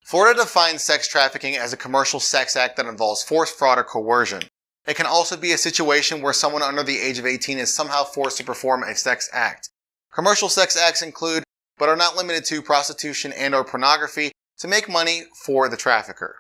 Florida defines sex trafficking as a commercial sex act that involves force, fraud, or coercion. It can also be a situation where someone under the age of 18 is somehow forced to perform a sex act. Commercial sex acts include, but are not limited to, prostitution and/or pornography to make money for the trafficker.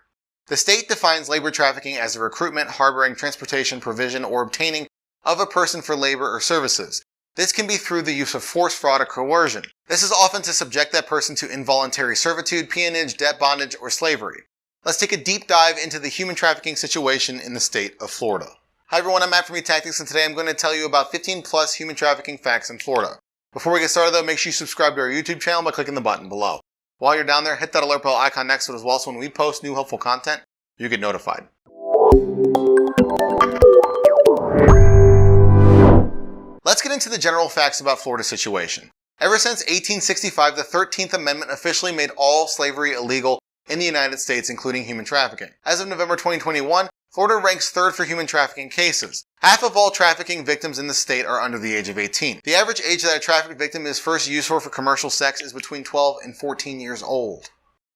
The state defines labor trafficking as the recruitment, harboring, transportation, provision, or obtaining of a person for labor or services. This can be through the use of force, fraud, or coercion. This is often to subject that person to involuntary servitude, peonage, debt, bondage, or slavery. Let's take a deep dive into the human trafficking situation in the state of Florida. Hi everyone, I'm Matt from Tactics, and today I'm going to tell you about 15 plus human trafficking facts in Florida. Before we get started though, make sure you subscribe to our YouTube channel by clicking the button below. While you're down there, hit that alert bell icon next to it as well, so when we post new helpful content, you get notified. Let's get into the general facts about Florida's situation. Ever since 1865, the 13th Amendment officially made all slavery illegal in the United States, including human trafficking. As of November 2021, Florida ranks third for human trafficking cases. Half of all trafficking victims in the state are under the age of 18. The average age that a trafficked victim is first used for commercial sex is between 12 and 14 years old.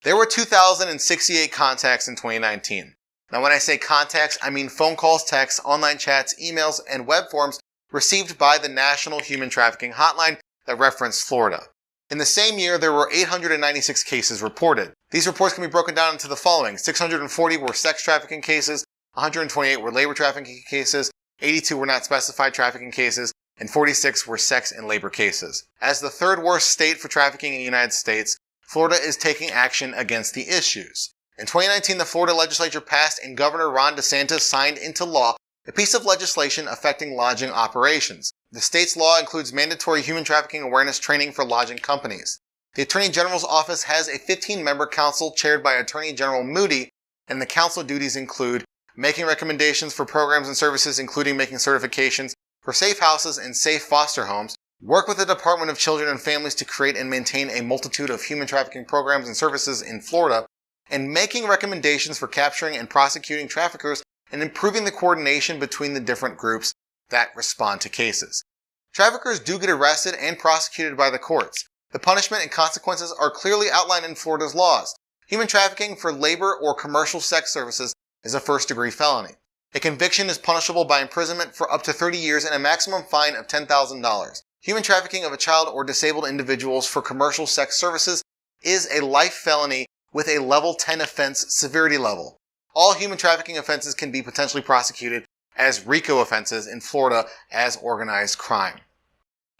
There were 2,068 contacts in 2019. Now when I say contacts, I mean phone calls, texts, online chats, emails, and web forms received by the National Human Trafficking Hotline that referenced Florida. In the same year, there were 896 cases reported. These reports can be broken down into the following. 640 were sex trafficking cases, 128 were labor trafficking cases, 82 were not specified trafficking cases, and 46 were sex and labor cases. As the third worst state for trafficking in the United States, Florida is taking action against the issues. In 2019, the Florida legislature passed and Governor Ron DeSantis signed into law a piece of legislation affecting lodging operations. The state's law includes mandatory human trafficking awareness training for lodging companies. The Attorney General's office has a 15-member council chaired by Attorney General Moody, and the council duties include making recommendations for programs and services, including making certifications for safe houses and safe foster homes, work with the Department of Children and Families to create and maintain a multitude of human trafficking programs and services in Florida, and making recommendations for capturing and prosecuting traffickers and improving the coordination between the different groups that respond to cases. Traffickers do get arrested and prosecuted by the courts. The punishment and consequences are clearly outlined in Florida's laws. Human trafficking for labor or commercial sex services is a first-degree felony. A conviction is punishable by imprisonment for up to 30 years and a maximum fine of $10,000. Human trafficking of a child or disabled individuals for commercial sex services is a life felony with a level 10 offense severity level. All human trafficking offenses can be potentially prosecuted as RICO offenses in Florida as organized crime.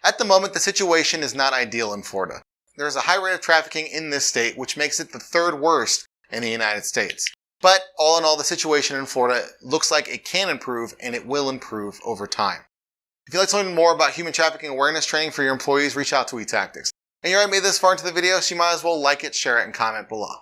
At the moment, the situation is not ideal in Florida. There is a high rate of trafficking in this state, which makes it the third worst in the United States. But all in all, the situation in Florida looks like it can improve, and it will improve over time. If you'd like to learn more about human trafficking awareness training for your employees, reach out to eTactics. And you already made this far into the video, so you might as well like it, share it, and comment below.